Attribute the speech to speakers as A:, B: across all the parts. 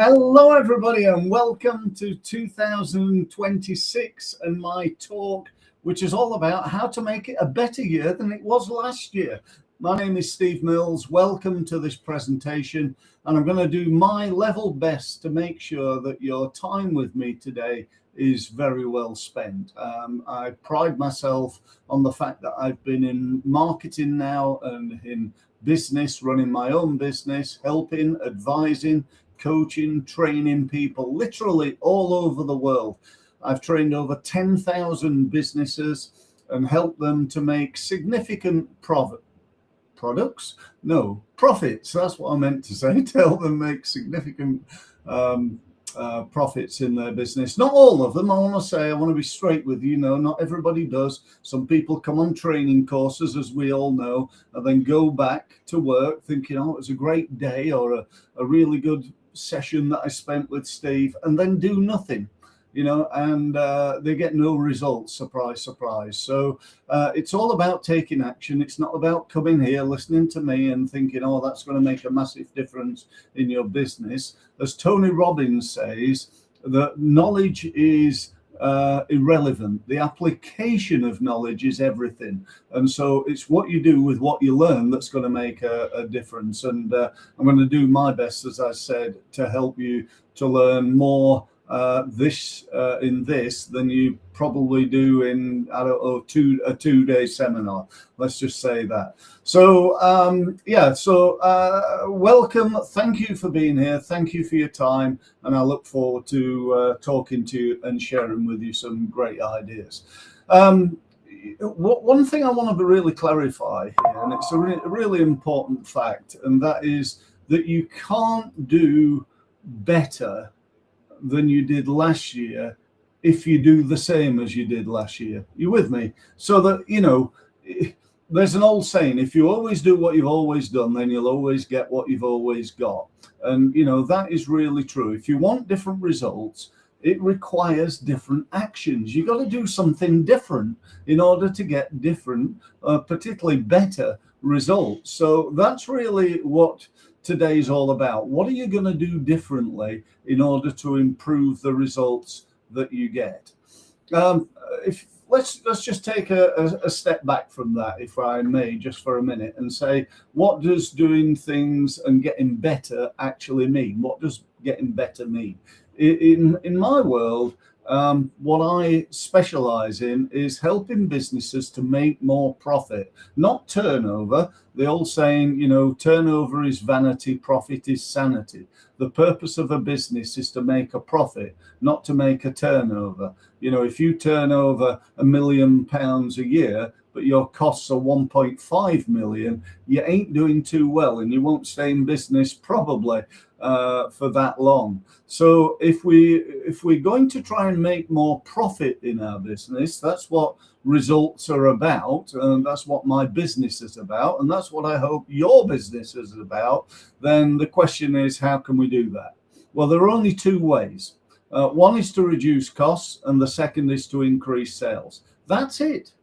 A: Hello everybody and welcome to 2026 and my talk, which is all about how to make it a better year than it was last year. My name is Steve Mills. Welcome to this presentation, and I'm going to do my level best to make sure that your time with me today is very well spent. I pride myself on the fact that I've been in marketing now and in business, running my own business, helping, advising, coaching, training people literally all over the world. I've trained over 10,000 businesses and helped them to make significant profits. That's what I meant to say, to help them make significant profits in their business. Not all of them, I want to be straight with you. No, not everybody does. Some people come on training courses, as we all know, and then go back to work thinking, oh, it was a great day or a really good session that I spent with Steve, and then do nothing, and they get no results. Surprise, surprise. So it's all about taking action. It's not about coming here, listening to me and thinking, oh, that's going to make a massive difference in your business. As Tony Robbins says, that knowledge is irrelevant. The application of knowledge is everything. And so it's what you do with what you learn that's going to make a difference. And I'm going to do my best, as I said, to help you to learn more in this than you probably do in, I don't know, a two-day seminar. Let's just say that. So welcome. Thank you for being here. Thank you for your time, and I look forward to talking to you and sharing with you some great ideas. One thing I want to really clarify here, and it's a really important fact, and that is that you can't do better than you did last year if you do the same as you did last year. You with me? So that, there's an old saying, if you always do what you've always done, then you'll always get what you've always got. And that is really true. If you want different results, it requires different actions. You got to do something different in order to get different, particularly better results. So that's really what today's all about. What are you going to do differently in order to improve the results that you get? Let's just take a step back from that, if I may, just for a minute, and say, what does doing things and getting better actually mean? What does getting better mean? In my world, what I specialize in is helping businesses to make more profit, not turnover. The old saying, turnover is vanity, profit is sanity. The purpose of a business is to make a profit, not to make a turnover. If you turn over £1 million a year, but your costs are 1.5 million, you ain't doing too well, and you won't stay in business probably for that long. So if we're going to try and make more profit in our business, that's what results are about, and that's what my business is about, and that's what I hope your business is about. Then the question is, how can we do that? Well, there are only two ways. One is to reduce costs, and the second is to increase sales. That's it.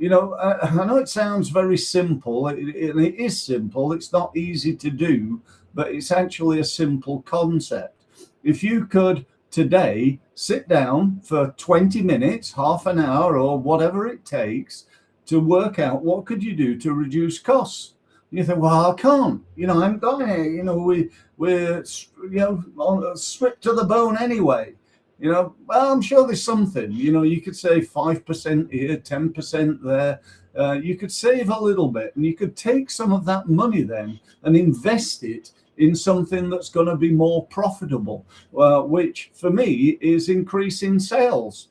A: I know it sounds very simple, and it is simple. It's not easy to do, but it's actually a simple concept. If you could today sit down for 20 minutes, half an hour, or whatever it takes to work out what could you do to reduce costs. You think, well, I can't, I'm dying, we're stripped to the bone anyway. Well, I'm sure there's something, you could say 5% here, 10% there. You could save a little bit, and you could take some of that money then and invest it in something that's going to be more profitable, which for me is increasing sales.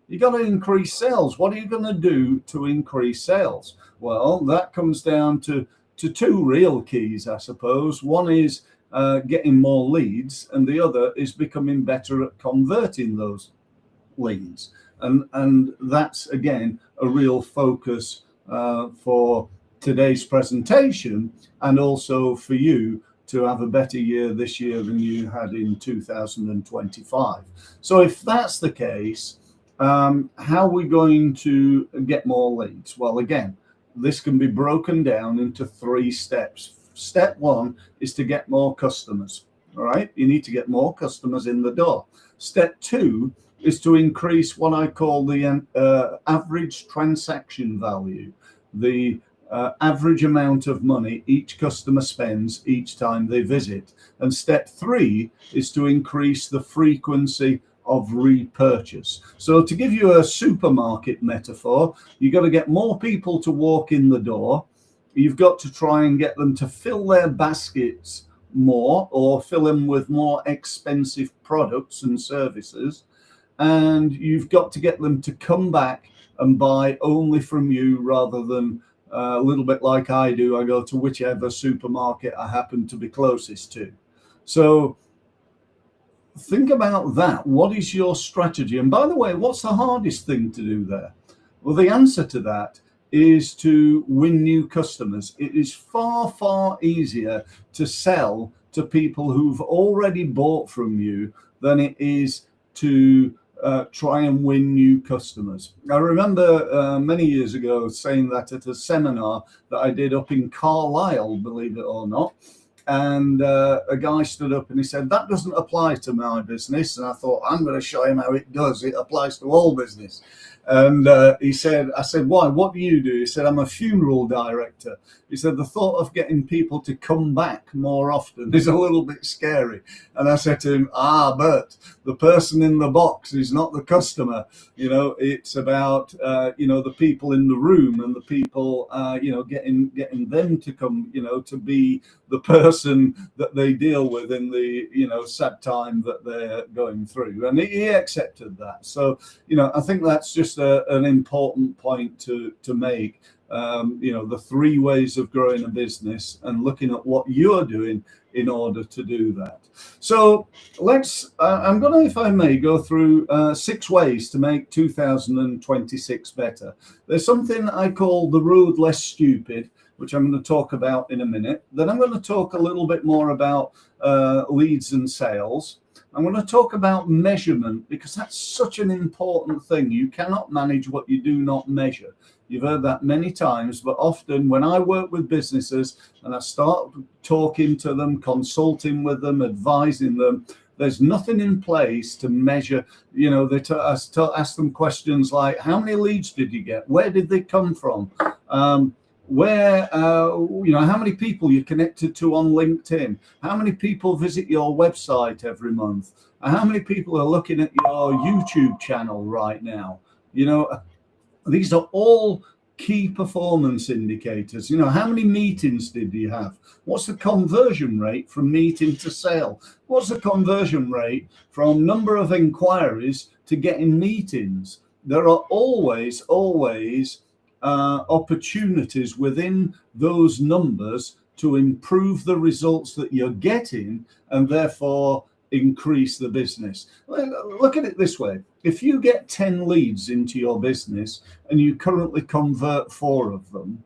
A: You got to increase sales. What are you going to do to increase sales? Well, that comes down to two real keys, I suppose. One is getting more leads, and the other is becoming better at converting those leads. And that's, again, a real focus for today's presentation, and also for you to have a better year this year than you had in 2025. So if that's the case, how are we going to get more leads? Well, again, this can be broken down into 3 steps. Step 1 is to get more customers. All right, you need to get more customers in the door. Step 2 is to increase what I call the average transaction value, the average amount of money each customer spends each time they visit. And step 3 is to increase the frequency of repurchase. So to give you a supermarket metaphor, you've got to get more people to walk in the door. You've got to try and get them to fill their baskets more, or fill them with more expensive products and services. And you've got to get them to come back and buy only from you, rather than a little bit like I do. I go to whichever supermarket I happen to be closest to. So think about that. What is your strategy? And by the way, what's the hardest thing to do there? Well, the answer to that is to win new customers. It is far, far easier to sell to people who've already bought from you than it is to try and win new customers. I remember many years ago saying that at a seminar that I did up in Carlisle, believe it or not. And a guy stood up and he said, "That doesn't apply to my business." And I thought, I'm going to show him how it does. It applies to all business. And he said, I said, "Why? What do you do?" He said, "I'm a funeral director." He said, "The thought of getting people to come back more often is a little bit scary." And I said to him, but the person in the box is not the customer. You know, it's about, the people in the room, and the people, getting them to come, to be the person that they deal with in the, sad time that they're going through. And he accepted that. So, I think that's just an important point to make. The 3 ways of growing a business, and looking at what you're doing in order to do that. So I'm going to, if I may, go through 6 ways to make 2026 better. There's something I call the road less stupid, which I'm going to talk about in a minute. Then I'm going to talk a little bit more about leads and sales. I'm going to talk about measurement, because that's such an important thing. You cannot manage what you do not measure. You've heard that many times, but often when I work with businesses and I start talking to them, consulting with them, advising them, there's nothing in place to measure. I ask them questions like, how many leads did you get? Where did they come from? How many people you're connected to on LinkedIn? How many people visit your website every month? How many people are looking at your YouTube channel right now? These are all key performance indicators. How many meetings did you have? What's the conversion rate from meeting to sale? What's the conversion rate from number of inquiries to getting meetings? There are always opportunities within those numbers to improve the results that you're getting, and therefore increase the business. Look at it this way. If you get 10 leads into your business and you currently convert 4 of them,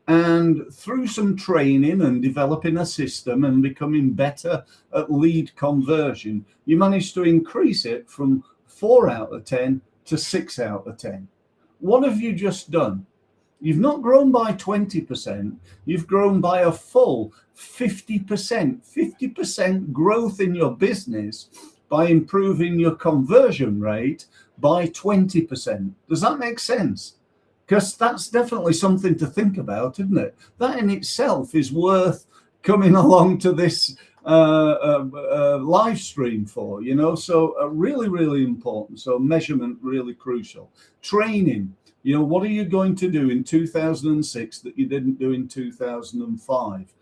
A: and through some training and developing a system and becoming better at lead conversion, you manage to increase it from 4 out of 10 to 6 out of 10. What have you just done? You've not grown by 20%, you've grown by a full 50%, 50% growth in your business by improving your conversion rate by 20%. Does that make sense? Because that's definitely something to think about, isn't it? That in itself is worth coming along to this live stream for, so really, really important. So measurement, really crucial. Training. What are you going to do in 2006 that you didn't do in 2005?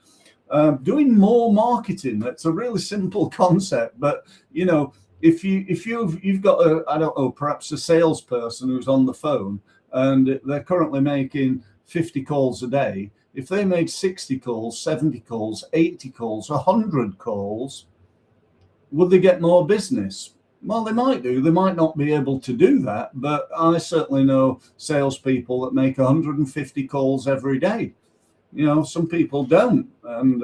A: Doing more marketing. That's a really simple concept, but if you've got perhaps a salesperson who's on the phone and they're currently making 50 calls a day. If they made 60 calls, 70 calls, 80 calls, 100 calls, would they get more business? Well, they might do. They might not be able to do that, but I certainly know salespeople that make 150 calls every day. Some people don't, and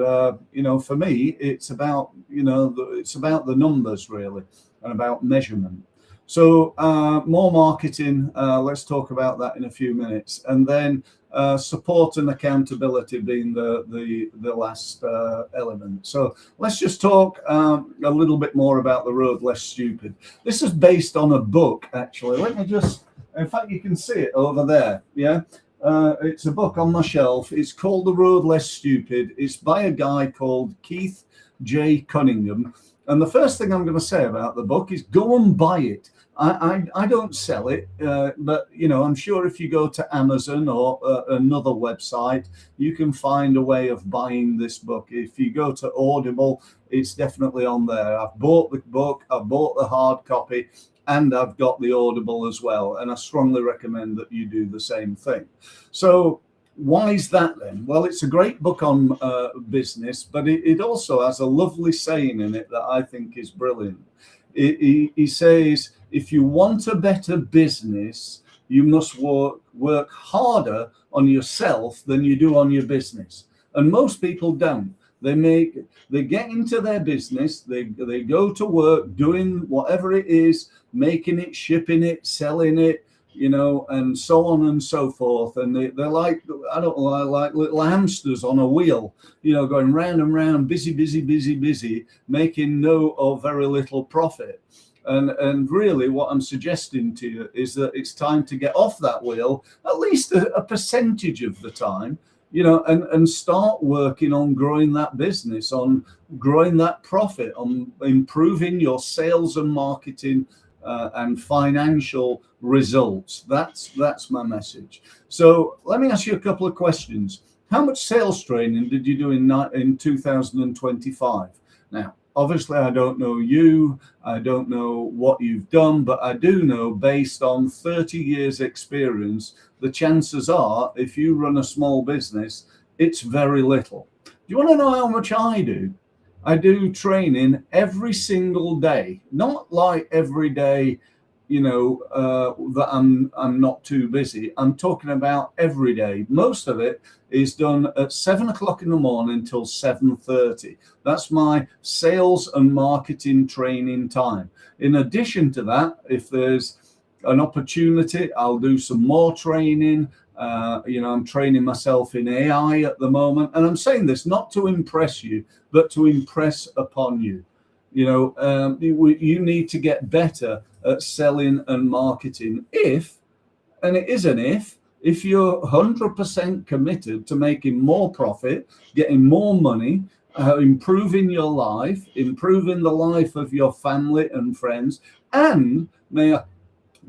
A: for me, it's about it's about the numbers really, and about measurement. So more marketing, let's talk about that in a few minutes. And then support and accountability being the last element. So let's just talk a little bit more about The Road Less Stupid. This is based on a book, actually. Let me just, in fact, you can see it over there. Yeah. It's a book on my shelf. It's called The Road Less Stupid. It's by a guy called Keith J. Cunningham. And the first thing I'm going to say about the book is go and buy it. I don't sell it, but I'm sure if you go to Amazon or another website, you can find a way of buying this book. If you go to Audible, it's definitely on there. I've bought the book, I've bought the hard copy, and I've got the Audible as well. And I strongly recommend that you do the same thing. So why is that then? Well, it's a great book on business, but it also has a lovely saying in it that I think is brilliant. He says, if you want a better business, you must work harder on yourself than you do on your business. And most people don't. They get into their business, they go to work doing whatever it is, making it, shipping it, selling it, and so on and so forth. And they're like, I don't know, like little hamsters on a wheel, going round and round, busy, making no or very little profit. And really what I'm suggesting to you is that it's time to get off that wheel, at least a percentage of the time, and start working on growing that business, on growing that profit, on improving your sales and marketing and financial results. That's my message. So let me ask you a couple of questions. How much sales training did you do in 2025? Now, obviously, I don't know you. I don't know what you've done, but I do know based on 30 years experience, the chances are if you run a small business, it's very little. Do you want to know how much I do? I do training every single day, not like every day, that I'm not too busy. I'm talking about every day. Most of it is done at 7 o'clock in the morning till 7:30. That's my sales and marketing training time. In addition to that, if there's an opportunity, I'll do some more training. I'm training myself in AI at the moment, and I'm saying this not to impress you, but to impress upon you. You need to get better at selling and marketing. If you're 100% committed to making more profit, getting more money, improving your life, improving the life of your family and friends, and may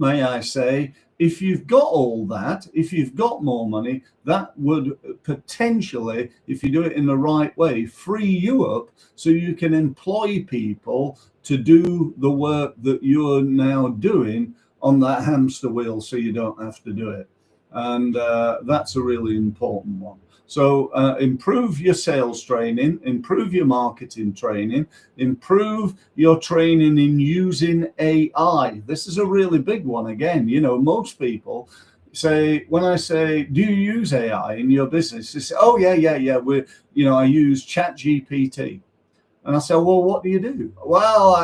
A: I say, if you've got all that, if you've got more money, that would potentially, if you do it in the right way, free you up so you can employ people to do the work that you're now doing on that hamster wheel so you don't have to do it. And that's a really important one. So improve your sales training, improve your marketing training, improve your training in using AI. This is a really big one. Again, most people say, when I say, do you use AI in your business? They say, oh, yeah. I use ChatGPT. And I say, well, what do you do? Well,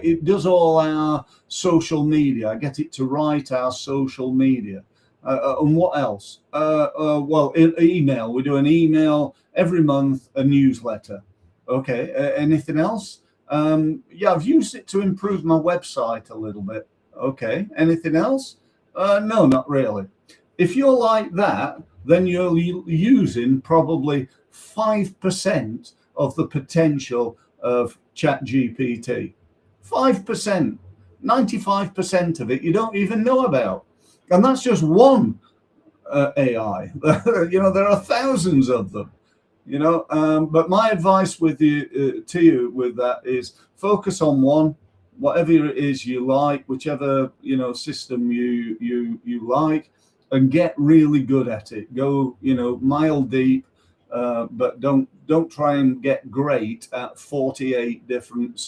A: it does all our social media. I get it to write our social media. And what else? Well, email. We do an email every month, a newsletter. Okay. Anything else? Yeah, I've used it to improve my website a little bit. Okay. Anything else? No, not really. If you're like that, then you're using probably 5% of the potential of ChatGPT. 5%. 95% of it you don't even know about. And that's just one AI. There are thousands of them. But my advice to you with that is focus on one, whatever it is you like, whichever system you like, and get really good at it. Go mile deep, but don't try and get great at 48 different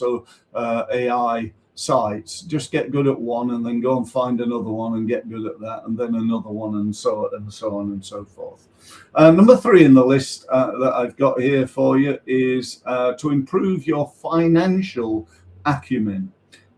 A: AI sites. Just get good at one and then go and find another one and get good at that, and then another one, and so on and so forth. Number 3 in the list that I've got here for you is to improve your financial acumen.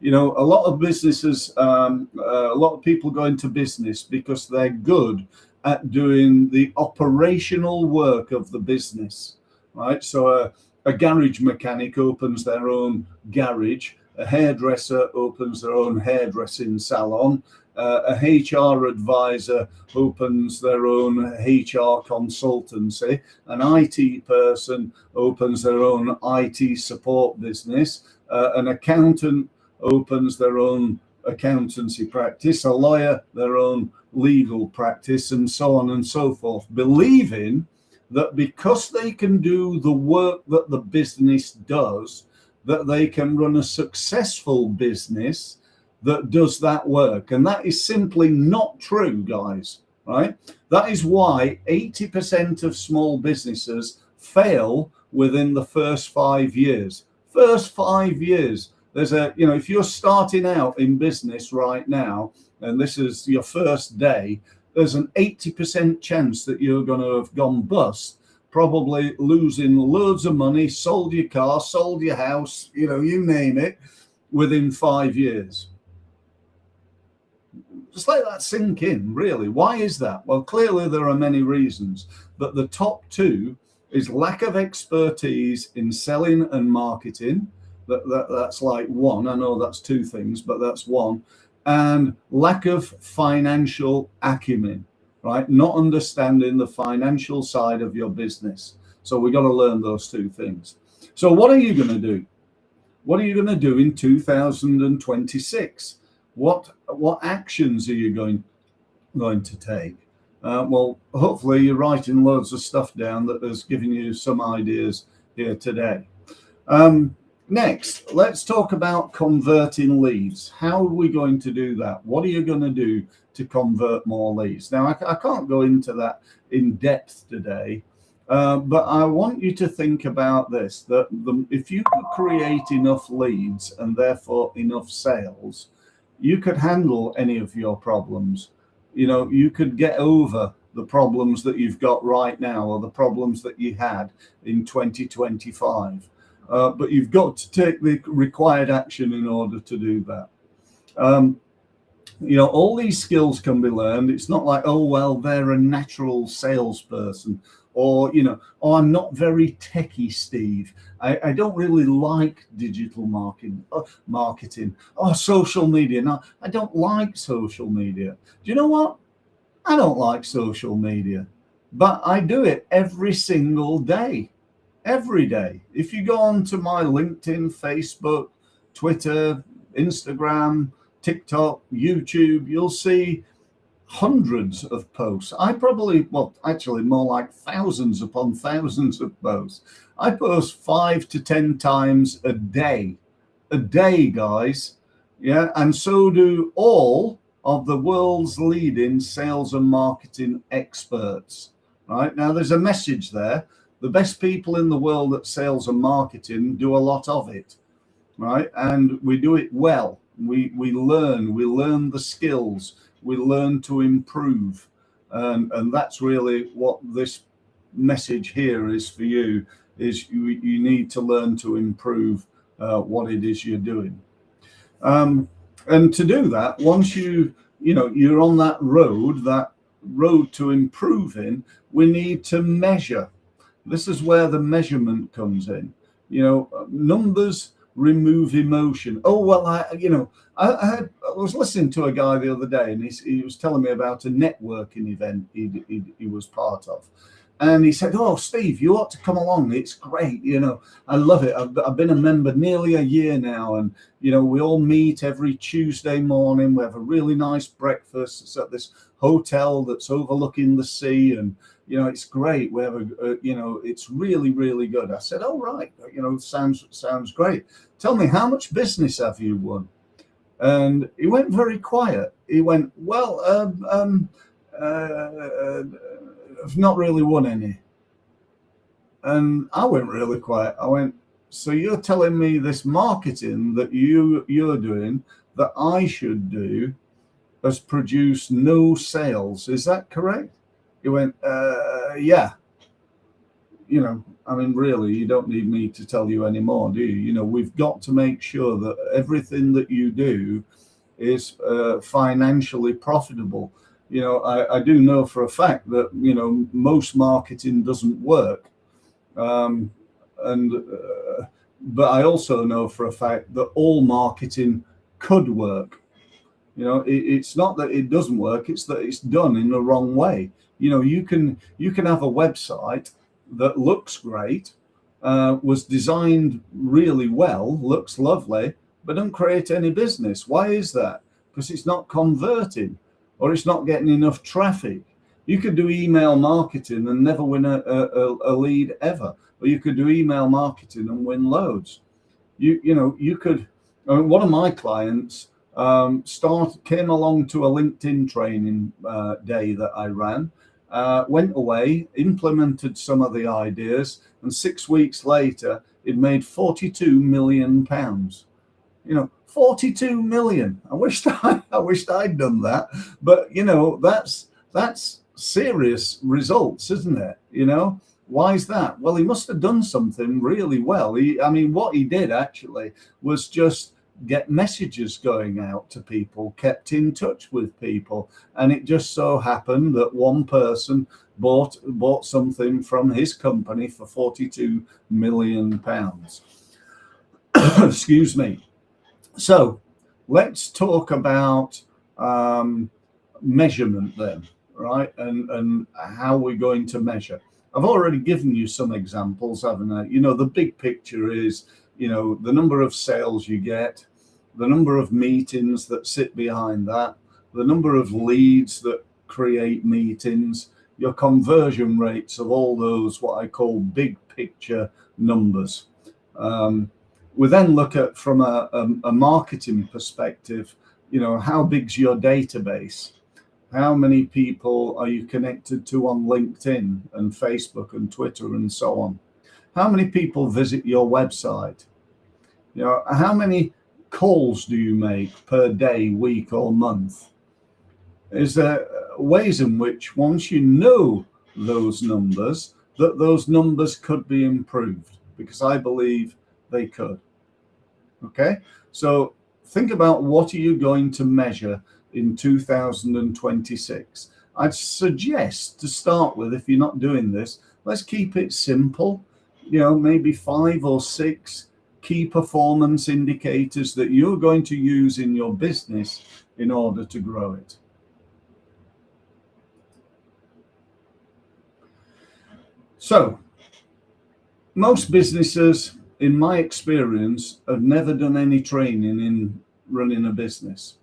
A: You know, a lot of businesses, a lot of people go into business because they're good at doing the operational work of the business, right? So a garage mechanic opens their own garage, a hairdresser opens their own hairdressing salon, a HR advisor opens their own HR consultancy, an IT person opens their own IT support business, an accountant opens their own accountancy practice, a lawyer their own legal practice, and so on and so forth, believing that because they can do the work that the business does, that they can run a successful business that does that work. And that is simply not true, guys, right? That is why 80% of small businesses fail within the first 5 years. First 5 years. There's a, you know, if you're starting out in business right now, and this is your first day, there's an 80% chance that you're going to have gone bust, probably losing loads of money, sold your car, sold your house, you know, you name it, within 5 years. Just let that sink in, really. Why is that? Well, clearly there are many reasons, but the top two is lack of expertise in selling and marketing. That's like one. I know that's two things, but that's one. And lack of financial acumen, right? Not understanding the financial side of your business. So we got to learn those two things. So what are you going to do? What are you going to do in 2026? What actions are you going to take? Well, hopefully you're writing loads of stuff down that has given you some ideas here today. Next, let's talk about converting leads. How are we going to do that? What are you going to do to convert more leads? Now, I can't go into that in depth today, but I want you to think about this, that if you could create enough leads and therefore enough sales, you could handle any of your problems. You know, you could get over the problems that you've got right now or the problems that you had in 2025. But you've got to take the required action in order to do that. You know, all these skills can be learned. It's not like, oh, well, they're a natural salesperson, or, you know, oh, I'm not very techie, Steve. I don't really like digital marketing. Oh, social media. No, I don't like social media. Do you know what? I don't like social media, but I do it every single day. Every day. If you go on to my LinkedIn, Facebook, Twitter, Instagram, TikTok, YouTube, you'll see hundreds of posts. I probably, well, actually more like thousands upon thousands of posts. I post 5 to 10 times a day, guys. Yeah. And so do all of the world's leading sales and marketing experts, right? Now there's a message there. The best people in the world at sales and marketing do a lot of it, right? And we do it well. We learn the skills, we learn to improve. And that's really what this message here is for you, is you need to learn to improve what it is you're doing. And to do that, once you're on that road to improving, we need to measure. This is where the measurement comes in. You know, numbers remove emotion. Oh, well, I was listening to a guy the other day, and he was telling me about a networking event he was part of. And he said, oh, Steve, you ought to come along. It's great. You know, I love it. I've been a member nearly a year now. And, you know, we all meet every Tuesday morning. We have a really nice breakfast. It's at this hotel that's overlooking the sea. And, you know, it's great. We have it's really, really good. I said, oh, right. You know, sounds great. Tell me, how much business have you won? And he went very quiet. He went, well, I've not really won any. And I went really quiet. I went, so you're telling me this marketing that you're doing that I should do has produced no sales. Is that correct? He went, yeah. You know, I mean, really, you don't need me to tell you anymore, do you? You know, we've got to make sure that everything that you do is financially profitable. You know, I do know for a fact that, you know, most marketing doesn't work. Um, and but I also know for a fact that all marketing could work. You know, it's not that it doesn't work, it's that it's done in the wrong way. You know, you can have a website that looks great, was designed really well, looks lovely, but don't create any business. Why is that? Because it's not converting, or it's not getting enough traffic. You could do email marketing and never win a lead ever, or you could do email marketing and win loads. You know, you could. I mean, one of my clients came along to a LinkedIn training day that I ran, went away, implemented some of the ideas, and 6 weeks later, it made £42 million. You know, 42 million. I wished I'd done that, but you know, that's serious results, isn't it? You know, why is that? Well, he must have done something really well. I mean, what he did actually was just get messages going out to people, kept in touch with people, and it just so happened that one person bought something from his company for £42 million. Excuse me. So let's talk about measurement then, right? And how we're going to measure. I've already given you some examples, haven't I? You know, the big picture is, you know, the number of sales you get, the number of meetings that sit behind that, the number of leads that create meetings, your conversion rates of all those, what I call big picture numbers. We then look at, from a marketing perspective, you know, how big's your database? How many people are you connected to on LinkedIn and Facebook and Twitter and so on? How many people visit your website? You know, how many calls do you make per day, week, or month? Is there ways in which, once you know those numbers, that those numbers could be improved? Because I believe they could. Okay, so think about, what are you going to measure in 2026? I'd suggest, to start with, if you're not doing this, let's keep it simple. You know, maybe 5 or 6 key performance indicators that you're going to use in your business in order to grow it. So most businesses, in my experience, have never done any training in running a business.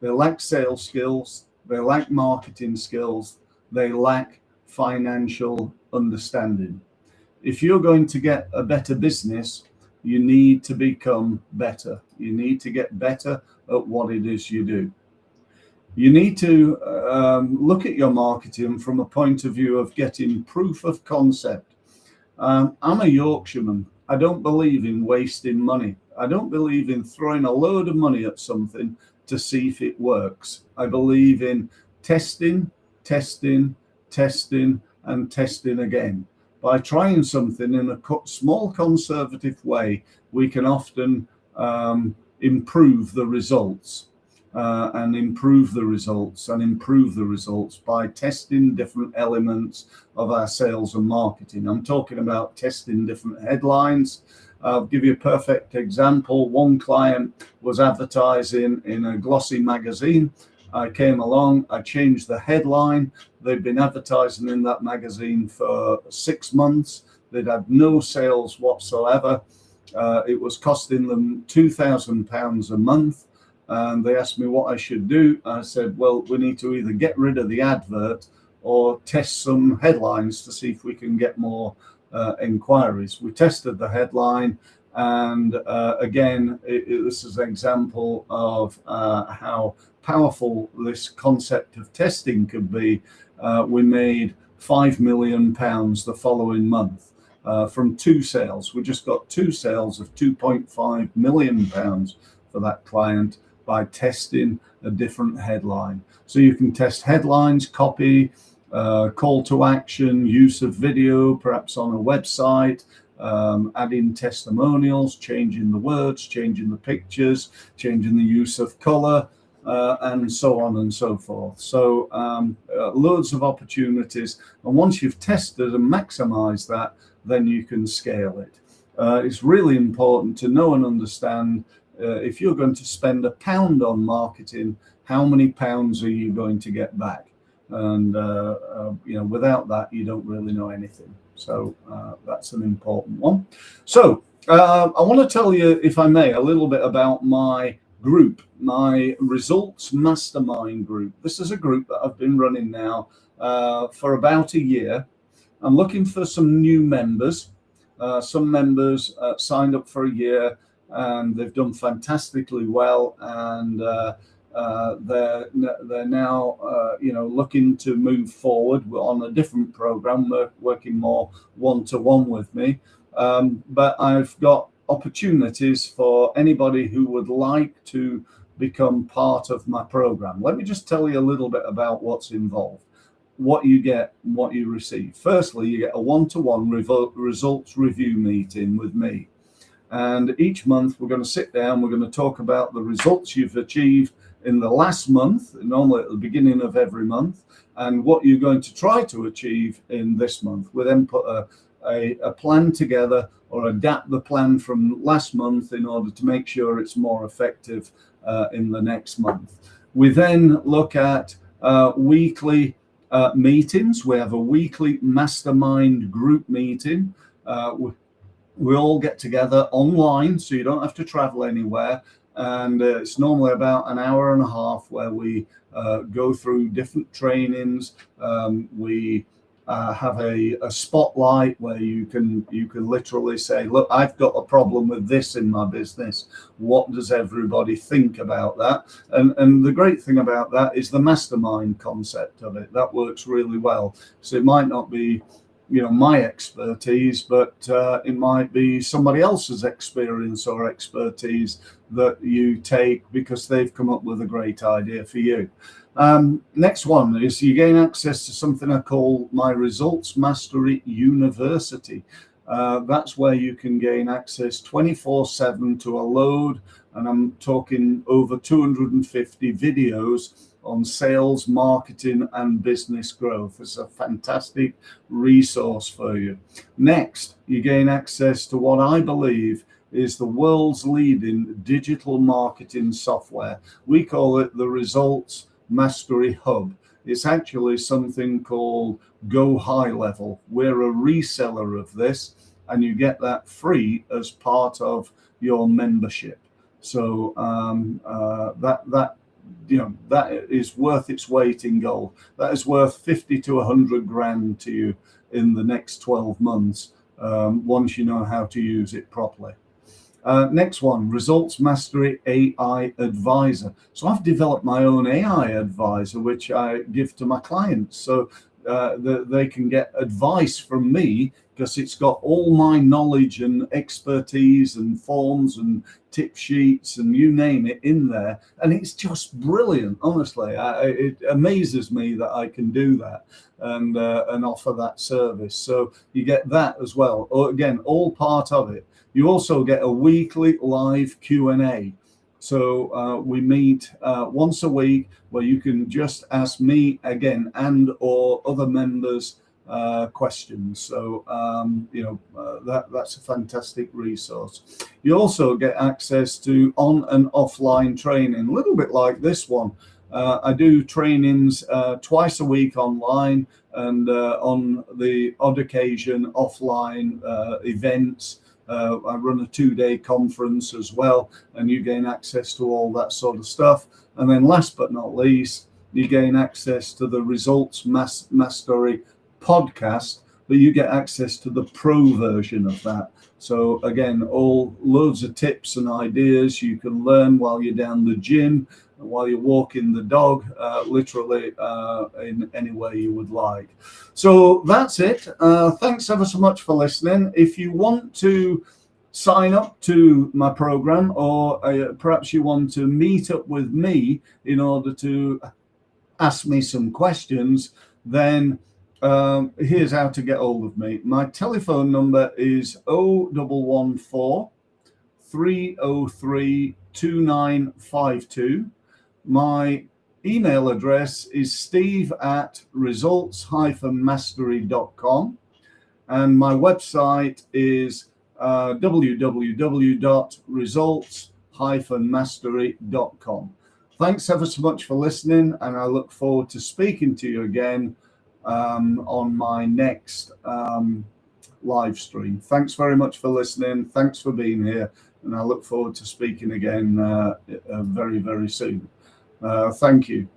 A: They lack sales skills, they lack marketing skills, they lack financial understanding. If you're going to get a better business, you need to become better. You need to get better at what it is you do. You need to look at your marketing from a point of view of getting proof of concept. I'm a Yorkshireman. I don't believe in wasting money. I don't believe in throwing a load of money at something to see if it works. I believe in testing, testing, testing, and testing again. By trying something in a small conservative way, we can often improve the results. And improve the results and improve the results by testing different elements of our sales and marketing. I'm talking about testing different headlines. I'll give you a perfect example. One client was advertising in a glossy magazine. I came along, I changed the headline. They'd been advertising in that magazine for 6 months. They'd had no sales whatsoever. It was costing them £2,000 a month. And they asked me what I should do. I said, well, we need to either get rid of the advert or test some headlines to see if we can get more inquiries. We tested the headline, and again, this is an example of how powerful this concept of testing could be. We made £5 million the following month from 2 sales. We just got 2 sales of £2.5 million for that client by testing a different headline. So you can test headlines, copy, call to action, use of video, perhaps on a website, adding testimonials, changing the words, changing the pictures, changing the use of color, and so on and so forth. So loads of opportunities. And once you've tested and maximized that, then you can scale it. It's really important to know and understand if you're going to spend £1 on marketing, how many pounds are you going to get back? And without that, you don't really know anything. So that's an important one. So I want to tell you, if I may, a little bit about my group, my Results Mastermind group. This is a group that I've been running now for about a year. I'm looking for some new members. Some members signed up for a year and they've done fantastically well, and they're now looking to move forward. We're on a different program. They're working more one-to-one with me, but I've got opportunities for anybody who would like to become part of my program. Let me just tell you a little bit about what's involved, what you get, what you receive. Firstly, you get a one-to-one results review meeting with me. And each month we're going to sit down, we're going to talk about the results you've achieved in the last month, normally at the beginning of every month, and what you're going to try to achieve in this month. We then put a plan together, or adapt the plan from last month in order to make sure it's more effective in the next month. We then look at weekly meetings. We have a weekly mastermind group meeting. We all get together online, so you don't have to travel anywhere. And it's normally about an hour and a half where we go through different trainings. We have a spotlight where you can literally say, look, I've got a problem with this in my business. What does everybody think about that? And the great thing about that is the mastermind concept of it. That works really well. So it might not be my expertise, but it might be somebody else's experience or expertise that you take because they've come up with a great idea for you. Next one is you gain access to something I call my Results Mastery University. That's where you can gain access 24/7 to a load, and I'm talking over 250 videos on sales, marketing, and business growth. It's a fantastic resource for you. Next, you gain access to what I believe is the world's leading digital marketing software. We call it the Results Mastery Hub. It's actually something called Go High Level. We're a reseller of this, and you get that free as part of your membership. So that is worth its weight in gold. That is worth 50 to 100 grand to you in the next 12 months once you know how to use it properly. Next one, Results Mastery AI Advisor. So I've developed my own AI advisor, which I give to my clients. So they can get advice from me because it's got all my knowledge and expertise and forms and tip sheets and you name it in there. And it's just brilliant, honestly. It amazes me that I can do that and offer that service. So you get that as well. Again, all part of it. You also get a weekly live Q&A. So we meet once a week where you can just ask me again and or other members questions. So that's a fantastic resource. You also get access to on and offline training, a little bit like this one. I do trainings twice a week online and on the odd occasion offline events. I run a 2-day conference as well, and you gain access to all that sort of stuff. And then last but not least, you gain access to the Results Mastery podcast, but you get access to the pro version of that. So again, all loads of tips and ideas you can learn while you're down the gym, while you're walking the dog, literally in any way you would like. So that's it. Thanks ever so much for listening. If you want to sign up to my program, or perhaps you want to meet up with me in order to ask me some questions, then here's how to get hold of me. My telephone number is 0114 303 2952. My email address is steve@results-mastery.com, and my website is www.results-mastery.com. Thanks ever so much for listening, and I look forward to speaking to you again on my next live stream. Thanks very much for listening. Thanks for being here, and I look forward to speaking again very, very soon. Thank you.